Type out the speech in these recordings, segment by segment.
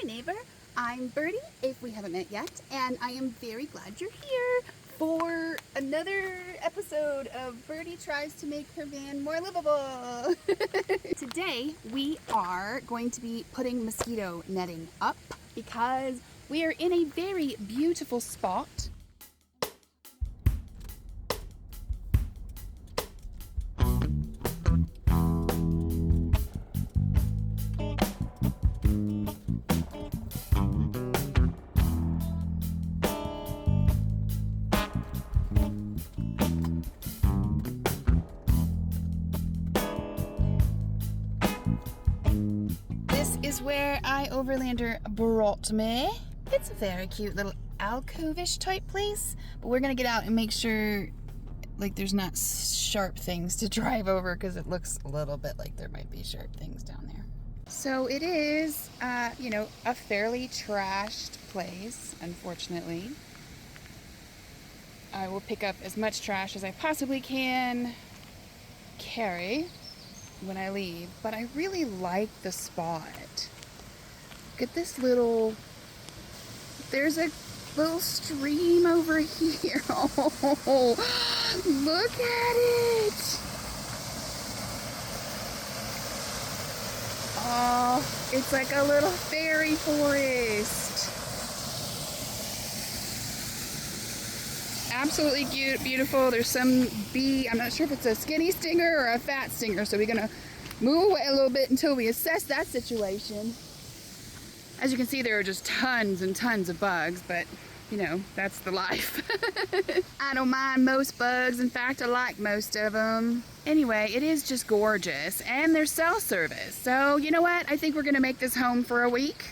neighbor. I'm Birdie, if we haven't met yet, and I am very glad you're here for another episode of Birdie Tries to Make Her Van More Livable. Today, we are going to be putting mosquito netting up because we are in a very beautiful spot. This is where Overlander brought me. It's a very cute little alcove-ish type place, but we're gonna get out and make sure like there's not sharp things to drive over because it looks a little bit like there might be sharp things down there. So it is, a fairly trashed place, unfortunately. I will pick up as much trash as I possibly can carry when I leave, but I really like the spot. Look at this there's a little stream over here. Oh, look at it. Oh, it's like a little fairy forest. Absolutely cute, beautiful. There's some bee. I'm not sure if it's a skinny stinger or a fat stinger, so we're gonna move away a little bit until we assess that situation. As you can see, there are just tons and tons of bugs, but that's the life. I don't mind most bugs. In fact, I like most of them. Anyway, it is just gorgeous, and there's cell service. So you know what? I think we're gonna make this home for a week.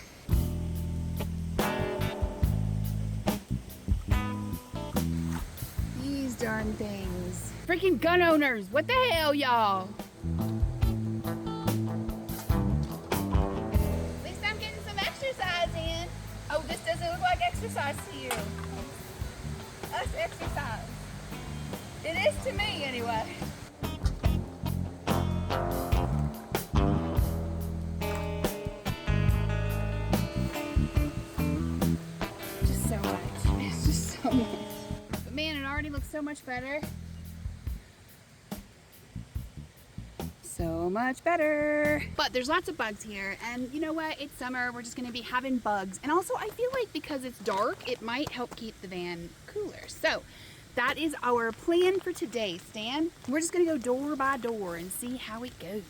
These darn things. Freaking gun owners, what the hell, y'all? At least I'm getting some exercise in. Oh, this doesn't look like exercise to you. Us exercise. It is to me, anyway. Just so much. It's just so much. But man, it already looks so much better. So much better. But there's lots of bugs here, and you know what? It's summer. We're just gonna be having bugs. And also, I feel like because it's dark, it might help keep the van cooler. So that is our plan for today, Stan. We're just gonna go door by door and see how it goes.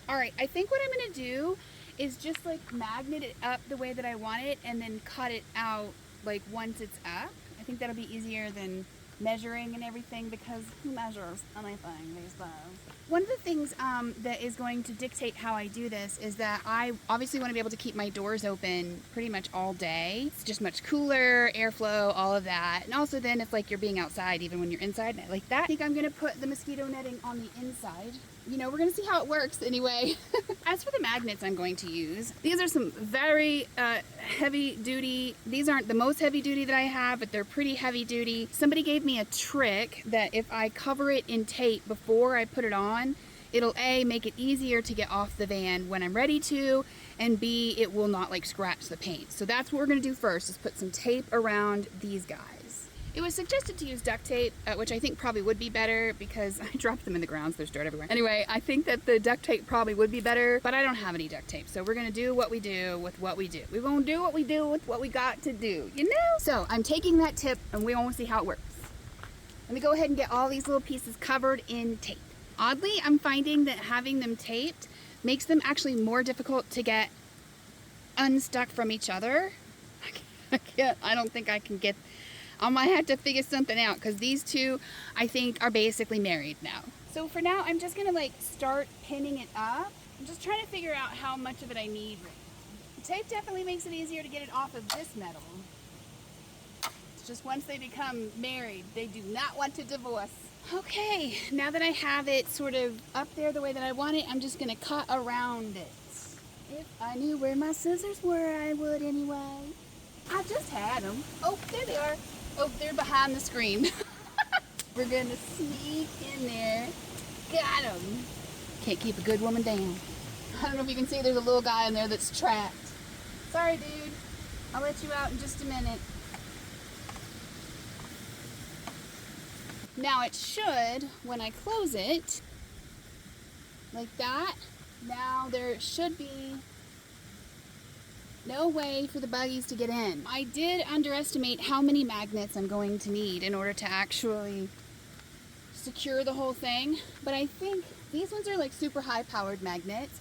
All right, I think what I'm gonna do is just like magnet it up the way that I want it and then cut it out like once it's up. I think that'll be easier than measuring and everything, because who measures anything these days? One of the things that is going to dictate how I do this is that I obviously want to be able to keep my doors open pretty much all day. It's just much cooler, airflow, all of that. And also then it's like you're being outside even when you're inside. And I like that. I think I'm going to put the mosquito netting on the inside. We're going to see how it works anyway. As for the magnets I'm going to use, these are some very heavy duty. These aren't the most heavy duty that I have, but they're pretty heavy duty. Somebody gave me a trick that if I cover it in tape before I put it on, it'll A, make it easier to get off the van when I'm ready to, and B, it will not like scratch the paint. So that's what we're going to do first, is put some tape around these guys. It was suggested to use duct tape, which I think probably would be better because I dropped them in the ground, so there's dirt everywhere. Anyway, I think that the duct tape probably would be better, but I don't have any duct tape, so we're gonna do what we do with what we do. We're gonna do what we do with what we got to do, So I'm taking that tip and we want to see how it works. Let me go ahead and get all these little pieces covered in tape. Oddly, I'm finding that having them taped makes them actually more difficult to get unstuck from each other. I don't think I can get... I might have to figure something out because these two, I think, are basically married now. So for now, I'm just gonna start pinning it up. I'm just trying to figure out how much of it I need right now. The tape definitely makes it easier to get it off of this metal. It's just once they become married, they do not want to divorce. Okay, now that I have it sort of up there the way that I want it, I'm just gonna cut around it. If I knew where my scissors were, I would anyway. I just had them. Oh, there they are. Oh, they're behind the screen. We're gonna sneak in there. Got them. Can't keep a good woman down. I don't know if you can see, there's a little guy in there that's trapped. Sorry, dude. I'll let you out in just a minute. Now it should, when I close it, like that, now there should be no way for the buggies to get in. I did underestimate how many magnets I'm going to need in order to actually secure the whole thing, but I think these ones are like super high powered magnets,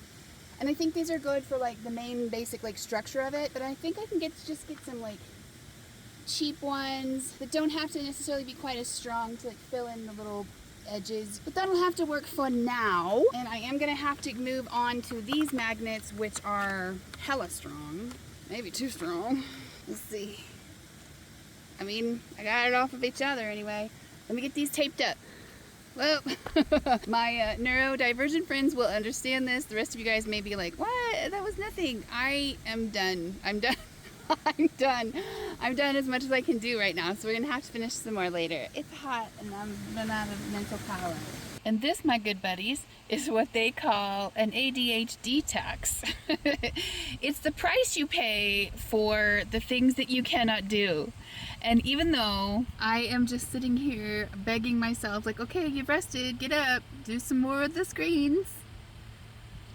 and I think these are good for like the main basic like structure of it, but I think I can just get some like cheap ones that don't have to necessarily be quite as strong to like fill in the little edges, but that'll have to work for now. And I am gonna have to move on to these magnets, which are hella strong, maybe too strong. Let's see. I mean, I got it off of each other anyway. Let me get these taped up. Well, my neurodivergent friends will understand this. The rest of you guys may be like, what? That was nothing. I am done. I'm done. I'm done. I'm done as much as I can do right now, so we're gonna have to finish some more later. It's hot and I'm run out of mental power. And this, my good buddies, is what they call an ADHD tax. It's the price you pay for the things that you cannot do. And even though I am just sitting here begging myself, like, okay, you've rested, get up, do some more of the screens,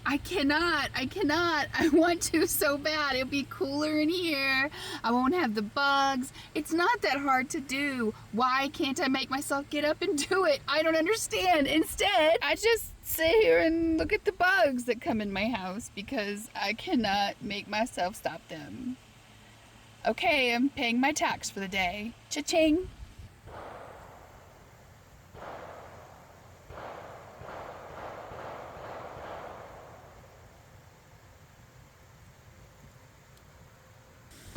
I cannot. I want to so bad. It'll be cooler in here. I won't have the bugs. It's not that hard to do. Why can't I make myself get up and do it? I don't understand. Instead, I just sit here and look at the bugs that come in my house because I cannot make myself stop them. Okay, I'm paying my tax for the day. Cha-ching.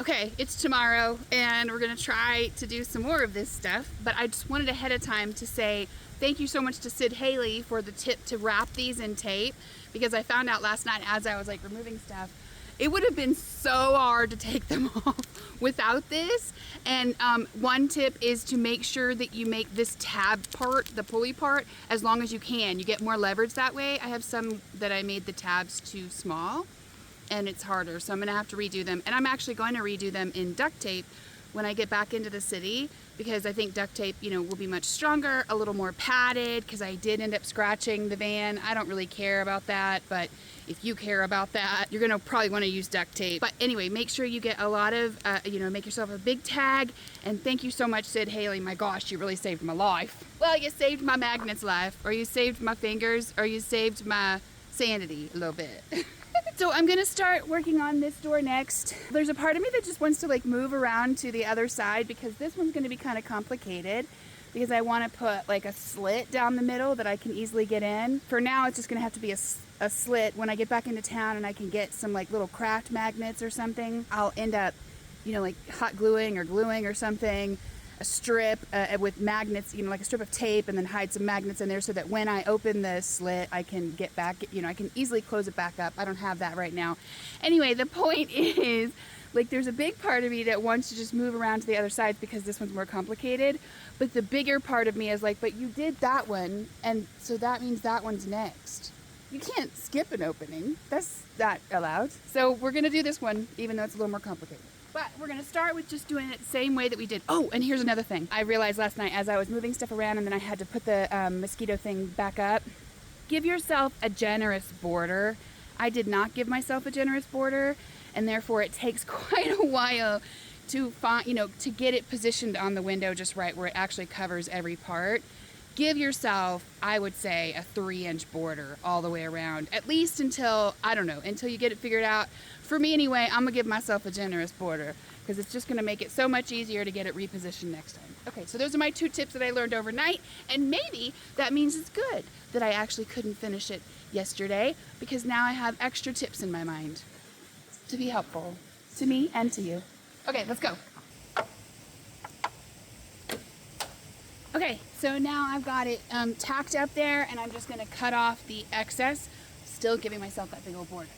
Okay, it's tomorrow and we're gonna try to do some more of this stuff, but I just wanted ahead of time to say thank you so much to Sid Haley for the tip to wrap these in tape, because I found out last night as I was like removing stuff, it would have been so hard to take them off without this. And one tip is to make sure that you make this tab part, the pulley part, as long as you can. You get more leverage that way. I have some that I made the tabs too small and it's harder, so I'm gonna have to redo them. And I'm actually going to redo them in duct tape when I get back into the city, because I think duct tape, you know, will be much stronger, a little more padded, because I did end up scratching the van. I don't really care about that, but if you care about that, you're gonna probably wanna use duct tape. But anyway, make sure you get a lot of, you know, make yourself a big tag. And thank you so much, Sid Haley. My gosh, you really saved my life. Well, you saved my magnet's life, or you saved my fingers, or you saved my sanity a little bit. So I'm gonna start working on this door next. There's a part of me that just wants to like move around to the other side, because this one's gonna be kind of complicated, because I want to put like a slit down the middle that I can easily get in. For now, it's just gonna have to be a slit. When I get back into town and I can get some like little craft magnets or something, I'll end up, you know, like hot gluing or something, a strip with magnets, you know, like a strip of tape, and then hide some magnets in there so that when I open the slit, I can get back, you know, I can easily close it back up. I don't have that right now. Anyway, the point is, like, there's a big part of me that wants to just move around to the other sides because this one's more complicated. But the bigger part of me is like, but you did that one, and so that means that one's next. You can't skip an opening. That's not allowed. So we're gonna do this one, even though it's a little more complicated. But we're gonna start with just doing it the same way that we did. Oh, and here's another thing. I realized last night as I was moving stuff around and then I had to put the mosquito thing back up. Give yourself a generous border. I did not give myself a generous border, and therefore it takes quite a while to find, you know, to get it positioned on the window just right where it actually covers every part. Give yourself, I would say, a 3-inch border all the way around, at least until, I don't know, until you get it figured out. For me anyway, I'm gonna give myself a generous border because it's just gonna make it so much easier to get it repositioned next time. Okay, so those are my 2 tips that I learned overnight, and maybe that means it's good that I actually couldn't finish it yesterday, because now I have extra tips in my mind to be helpful to me and to you. Okay, let's go. Okay, so now I've got it tacked up there, and I'm just gonna cut off the excess, still giving myself that big old border.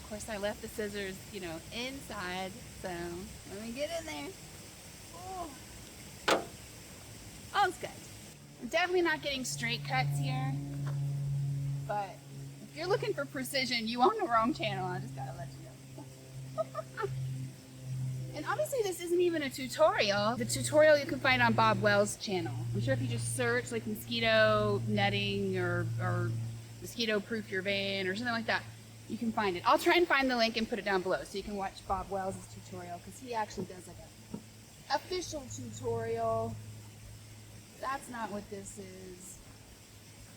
Of course, I left the scissors, you know, inside, so let me get in there. Oh, it's good. I'm definitely not getting straight cuts here, but if you're looking for precision, you on the wrong channel. I just gotta let you know. honestly, this isn't even a tutorial. The tutorial you can find on Bob Wells' channel. I'm sure if you just search like mosquito netting or mosquito proof your van or something like that, you can find it. I'll try and find the link and put it down below so you can watch Bob Wells' tutorial, because he actually does like a official tutorial. That's not what this is.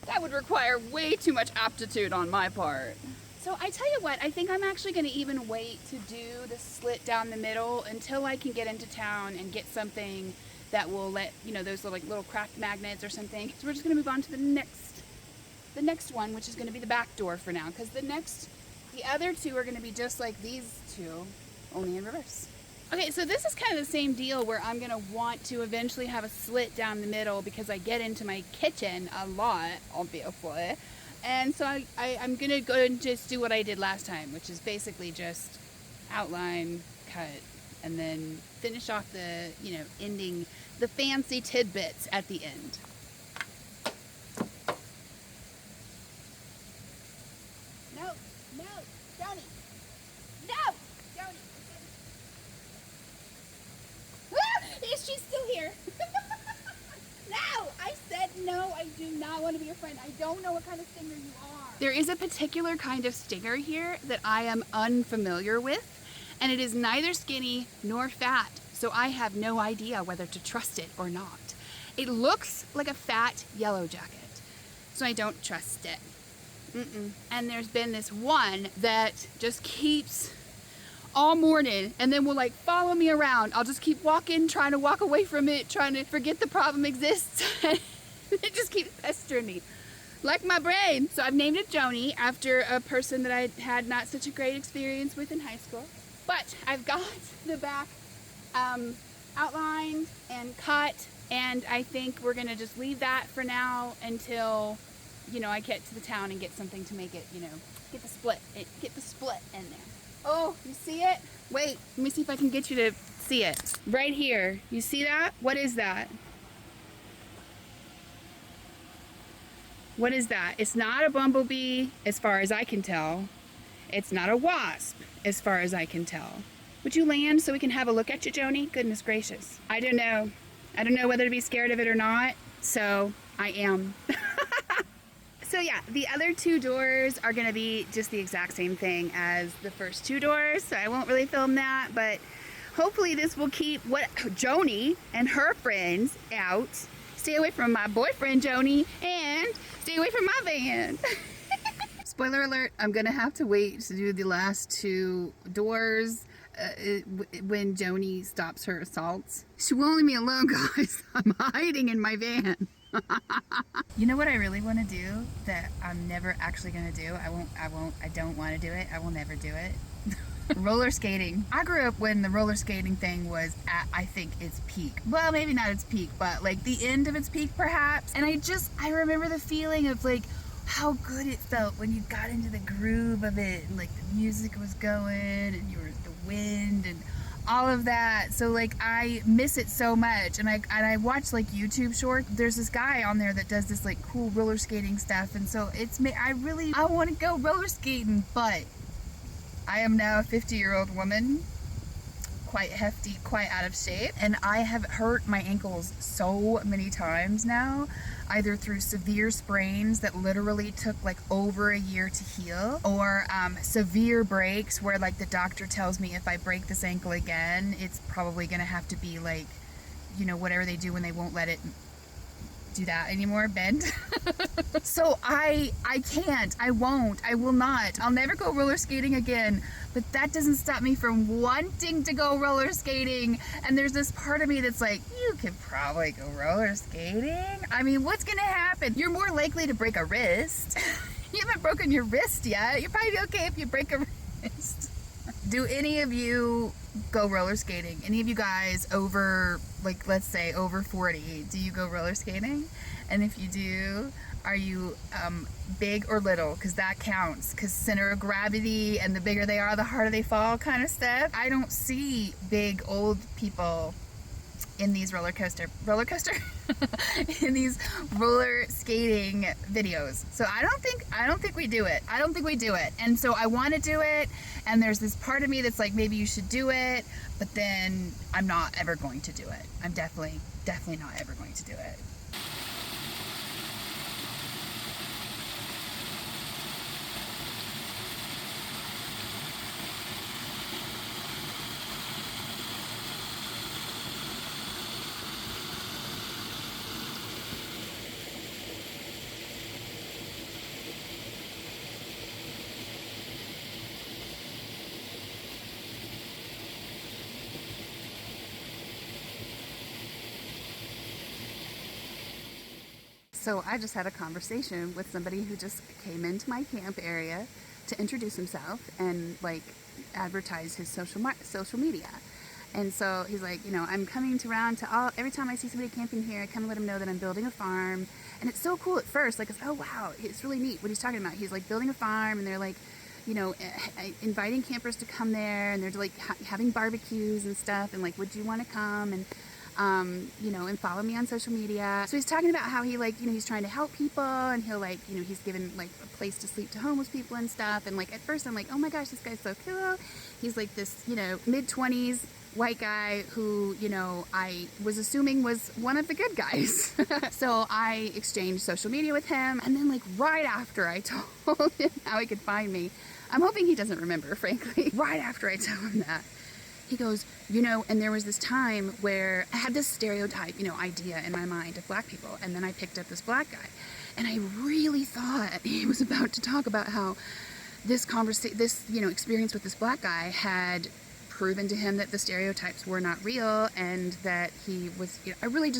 That would require way too much aptitude on my part. So I tell you what, I think I'm actually going to even wait to do the slit down the middle until I can get into town and get something that will let, you know, those little craft magnets or something. So we're just going to move on to the next one, which is going to be the back door for now, because the other two are going to be just like these two, only in reverse. Okay, so this is kind of the same deal where I'm going to want to eventually have a slit down the middle because I get into my kitchen a lot, obviously. And so I'm going to go and just do what I did last time, which is basically just outline, cut, and then finish off the, you know, ending the fancy tidbits at the end. No, Johnny. No, Johnny. Is she still here? No, I said no, I do not want to be your friend. I don't know what kind of stinger you are. There is a particular kind of stinger here that I am unfamiliar with, and it is neither skinny nor fat, so I have no idea whether to trust it or not. It looks like a fat yellow jacket, so I don't trust it. And there's been this one that just keeps all morning and then will like follow me around. I'll just keep walking, trying to walk away from it, trying to forget the problem exists. It just keeps pestering me, like my brain. So I've named it Joni after a person that I had not such a great experience with in high school. But I've got the back outlined and cut, and I think we're gonna just leave that for now until, you know, I get to the town and get something to make it, you know, get the split in there. Oh, you see it? Wait, let me see if I can get you to see it. Right here. You see that? What is that? What is that? It's not a bumblebee, as far as I can tell. It's not a wasp, as far as I can tell. Would you land so we can have a look at you, Joni? Goodness gracious. I don't know. I don't know whether to be scared of it or not, so I am. So yeah, the other two doors are going to be just the exact same thing as the first two doors, so I won't really film that, but hopefully this will keep Joni and her friends out. Stay away from my boyfriend, Joni, and stay away from my van. Spoiler alert, I'm going to have to wait to do the last two doors when Joni stops her assaults. She won't leave me alone, guys. I'm hiding in my van. You know what I really want to do that I'm never actually going to do? I don't want to do it. I will never do it. Roller skating. I grew up when the roller skating thing was at, I think, its peak. Well, maybe not its peak, but like the end of its peak perhaps. And I remember the feeling of like how good it felt when you got into the groove of it, and like the music was going and you were the wind and all of that. So like I miss it so much, and I watch like YouTube shorts. There's this guy on there that does this like cool roller skating stuff, and so I want to go roller skating, but I am now a 50-year-old woman, quite hefty, quite out of shape, and I have hurt my ankles so many times now, either through severe sprains that literally took like over a year to heal, or severe breaks where like the doctor tells me if I break this ankle again, it's probably gonna have to be like, you know, whatever they do when they won't let it do that anymore, bend. So I can't, I won't, I will not, I'll never go roller skating again. But that doesn't stop me from wanting to go roller skating. And there's this part of me that's like, you could probably go roller skating. I mean, what's gonna happen? You're more likely to break a wrist. You haven't broken your wrist yet. You're probably okay if you break a wrist. Do any of you go roller skating? Any of you guys over, like, let's say over 40, do you go roller skating? And if you do, are you big or little? Because that counts, because center of gravity, and the bigger they are, the harder they fall kind of stuff. I don't see big old people in these roller in these roller skating videos. So I don't think we do it. And so I want to do it, and there's this part of me that's like, maybe you should do it, but then I'm not ever going to do it. I'm definitely not ever going to do it. So I just had a conversation with somebody who just came into my camp area to introduce himself and like advertise his social media. And so he's like, you know, I'm coming around to every time I see somebody camping here, I kind of let them know that I'm building a farm. And it's so cool at first, like, oh wow, it's really neat what he's talking about. He's like building a farm, and they're like, you know, inviting campers to come there, and they're like having barbecues and stuff, and like, would you want to come? And you know, and follow me on social media. So he's talking about how he, like, you know, he's trying to help people, and he'll, like, you know, he's given like a place to sleep to homeless people and stuff. And like at first I'm like, oh my gosh, this guy's so cool. He's like this, you know, mid-20s white guy who, you know, I was assuming was one of the good guys. So I exchanged social media with him, and then like right after I told him how he could find me, I'm hoping he doesn't remember, frankly, right after I tell him that, he goes, you know, and there was this time where I had this stereotype, you know, idea in my mind of black people, and then I picked up this black guy, and I really thought he was about to talk about how this you know, experience with this black guy had proven to him that the stereotypes were not real, and that he was, you know, I really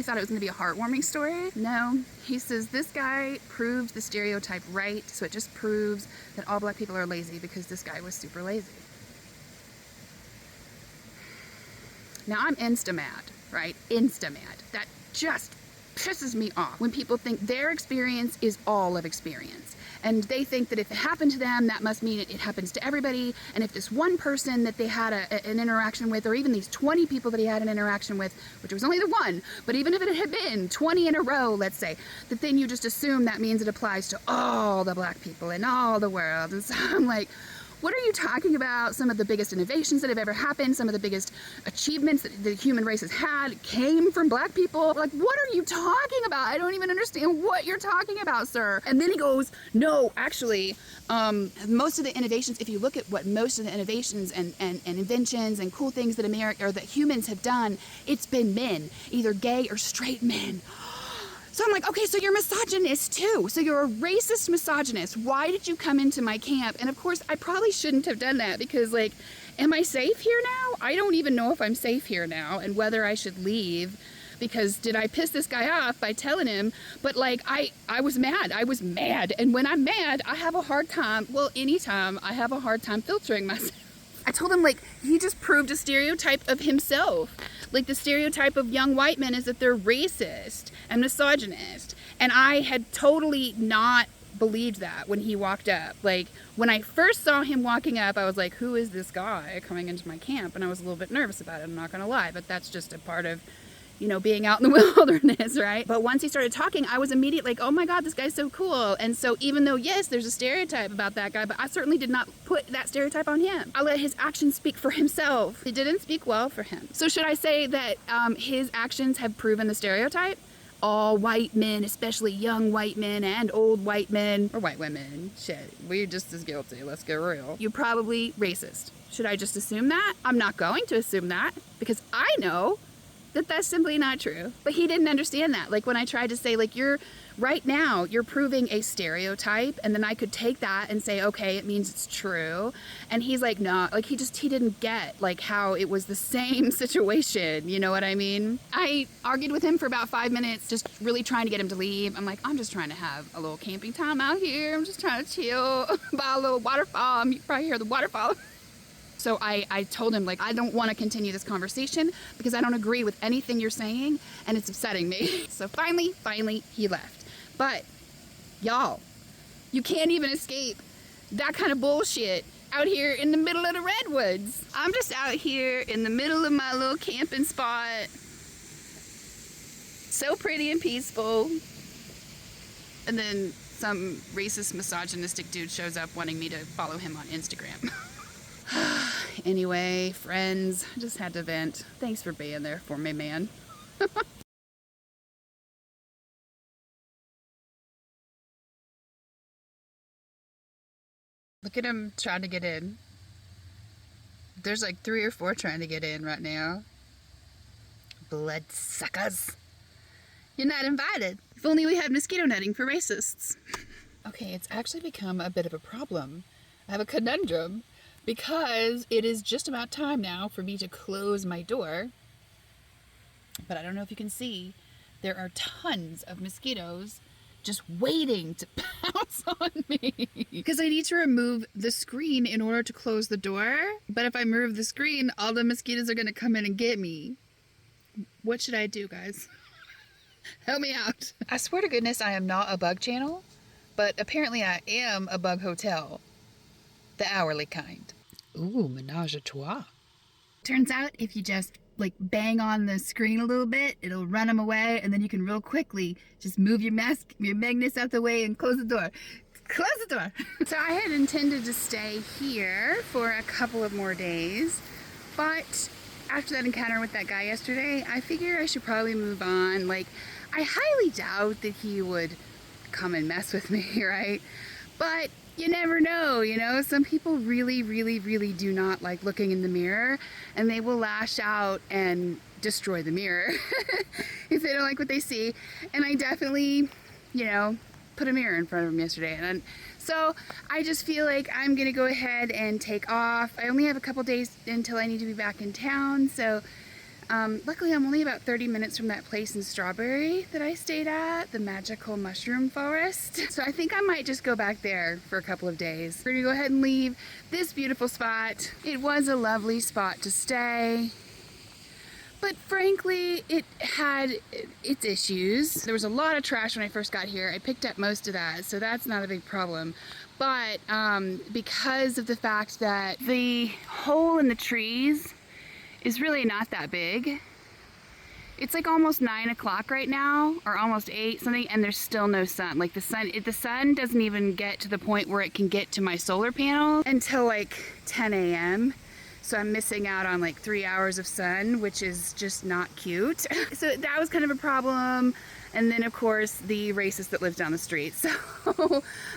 thought it was going to be a heartwarming story. No, he says this guy proved the stereotype right, so it just proves that all black people are lazy because this guy was super lazy. Now I'm insta-mad, right? Insta-mad. That just pisses me off when people think their experience is all of experience. And they think that if it happened to them, that must mean it happens to everybody. And if this one person that they had an interaction with, or even these 20 people that he had an interaction with, which was only the one, but even if it had been 20 in a row, let's say, that then you just assume that means it applies to all the black people in all the world. And so I'm like, what are you talking about? Some of the biggest innovations that have ever happened, some of the biggest achievements that the human race has had came from black people. Like, what are you talking about? I don't even understand what you're talking about, sir. And then he goes, no, actually, most of the innovations, if you look at what most of the innovations and inventions and cool things that America or that humans have done, it's been men, either gay or straight men. So I'm like, okay, so you're misogynist too. So you're a racist misogynist. Why did you come into my camp? And of course, I probably shouldn't have done that because, like, am I safe here now? I don't even know if I'm safe here now and whether I should leave, because did I piss this guy off by telling him? But like, I was mad. I was mad. And when I'm mad, I have a hard time. Well, anytime I have a hard time filtering myself. I told him, like, he just proved a stereotype of himself. Like, the stereotype of young white men is that they're racist and misogynist. And I had totally not believed that when he walked up. Like, when I first saw him walking up, I was like, who is this guy coming into my camp? And I was a little bit nervous about it, I'm not gonna lie. But that's just a part of, you know, being out in the wilderness, right? But once he started talking, I was immediately like, oh my God, this guy's so cool. And so even though, yes, there's a stereotype about that guy, but I certainly did not put that stereotype on him. I let his actions speak for himself. It didn't speak well for him. So should I say that his actions have proven the stereotype? All white men, especially young white men and old white men, or white women, shit, we're just as guilty, let's get real. You're probably racist. Should I just assume that? I'm not going to assume that, because I know that that's simply not true. But he didn't understand that. Like, when I tried to say, like, right now you're proving a stereotype, and then I could take that and say, okay, it means it's true. And he's like, no, like, he didn't get, like, how it was the same situation, you know what I mean? I argued with him for about 5 minutes, just really trying to get him to leave. I'm like, I'm just trying to have a little camping time out here. I'm just trying to chill by a little waterfall. You probably hear the waterfall. So I told him, like, I don't want to continue this conversation because I don't agree with anything you're saying, and it's upsetting me. So finally, he left. But, y'all, you can't even escape that kind of bullshit out here in the middle of the redwoods. I'm just out here in the middle of my little camping spot, So pretty and peaceful. And then some racist, misogynistic dude shows up wanting me to follow him on Instagram. Anyway, friends, I just had to vent. Thanks for being there for me, man. Look at him trying to get in. There's like 3 or 4 trying to get in right now. Bloodsuckers. You're not invited. If only we had mosquito netting for racists. Okay, it's actually become a bit of a problem. I have a conundrum because it is just about time now for me to close my door. But I don't know if you can see, there are tons of mosquitoes just waiting to pounce on me. Because I need to remove the screen in order to close the door. But if I move the screen, all the mosquitoes are going to come in and get me. What should I do, guys? Help me out. I swear to goodness I am not a bug channel, but apparently I am a bug hotel. The hourly kind. Ooh, menage a trois. Turns out if you just like bang on the screen a little bit, it'll run them away, and then you can real quickly just move your magnets out the way and close the door. Close the door. So I had intended to stay here for a couple of more days, but after that encounter with that guy yesterday, I figure I should probably move on. Like, I highly doubt that he would come and mess with me, right? But you never know, you know? Some people really, really, really do not like looking in the mirror, and they will lash out and destroy the mirror if they don't like what they see. And I definitely, you know, put a mirror in front of him yesterday. And so I just feel like I'm gonna go ahead and take off. I only have a couple days until I need to be back in town, so luckily I'm only about 30 minutes from that place in Strawberry that I stayed at, the Magical Mushroom Forest. So I think I might just go back there for a couple of days. We're gonna go ahead and leave this beautiful spot. It was a lovely spot to stay, but frankly, it had its issues. There was a lot of trash when I first got here. I picked up most of that, so that's not a big problem. But because of the fact that the hole in the trees is really not that big. It's like almost 9 o'clock right now, or almost 8 something, and there's still no sun. Like the sun doesn't even get to the point where it can get to my solar panel until like 10 a.m. So I'm missing out on like 3 hours of sun, which is just not cute. So that was kind of a problem. And then of course the racist that lives down the street. So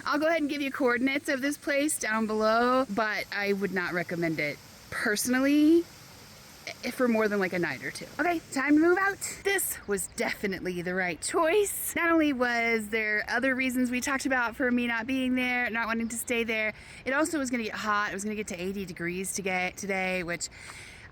I'll go ahead and give you coordinates of this place down below, but I would not recommend it personally for more than like a night or two. Okay, time to move out. This was definitely the right choice. Not only was there other reasons we talked about for me not being there, not wanting to stay there, it also was gonna get hot. It was gonna get to 80 degrees today, which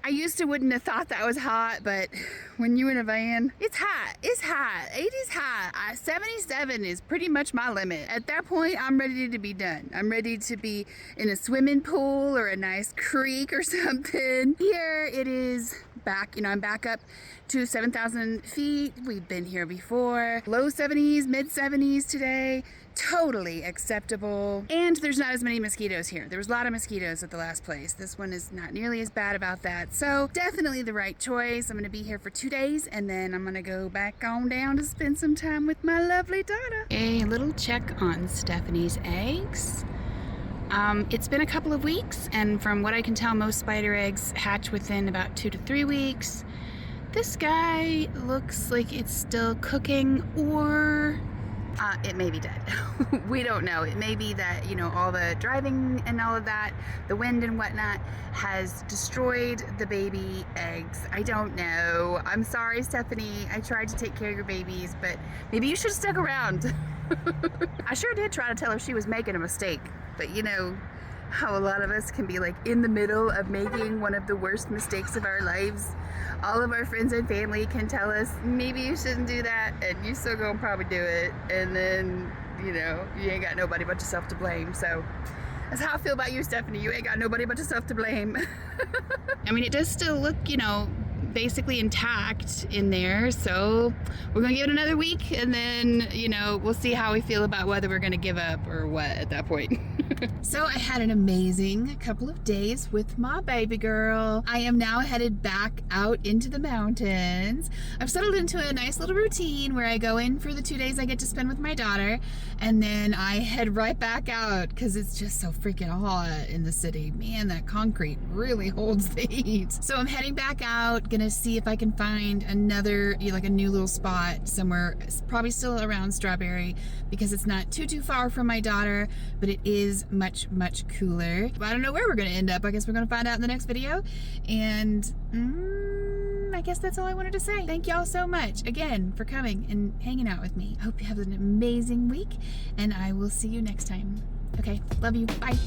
I used to wouldn't have thought that was hot, but when you're in a van, it's hot. It's hot. 80's hot. 77 is pretty much my limit. At that point, I'm ready to be done. I'm ready to be in a swimming pool or a nice creek or something. Here it is back, you know, I'm back up to 7,000 feet. We've been here before. Low 70s, mid 70s today. Totally acceptable. And there's not as many mosquitoes here. There was a lot of mosquitoes at the last place. This one is not nearly as bad about that. So definitely the right choice. I'm gonna be here for 2 days, and then I'm gonna go back on down to spend some time with my lovely daughter. A little check on Stephanie's eggs. It's been a couple of weeks, and from what I can tell, most spider eggs hatch within about 2 to 3 weeks. This guy looks like it's still cooking, or it may be dead. We don't know. It may be that, you know, all the driving and all of that, the wind and whatnot, has destroyed the baby eggs. I don't know. I'm sorry, Stephanie. I tried to take care of your babies, but maybe you should have stuck around. I sure did try to tell her she was making a mistake, but you know how a lot of us can be like in the middle of making one of the worst mistakes of our lives. All of our friends and family can tell us, maybe you shouldn't do that, and you still gonna probably do it, and then, you know, you ain't got nobody but yourself to blame. So that's how I feel about you, Stephanie. You ain't got nobody but yourself to blame. I mean, it does still look, you know, basically intact in there. So we're gonna give it another week, and then, you know, we'll see how we feel about whether we're gonna give up or what at that point. So I had an amazing couple of days with my baby girl. I am now headed back out into the mountains. I've settled into a nice little routine where I go in for the 2 days I get to spend with my daughter, and then I head right back out because it's just so freaking hot in the city. Man, that concrete really holds the heat. So I'm heading back out, gonna see if I can find another, like a new little spot somewhere, probably still around Strawberry, because it's not too far from my daughter, but it is much cooler. I don't know where we're gonna end up. I guess we're gonna find out in the next video. And I guess that's all I wanted to say. Thank y'all so much again for coming and hanging out with me. I hope you have an amazing week, and I will see you next time. Okay, love you. Bye.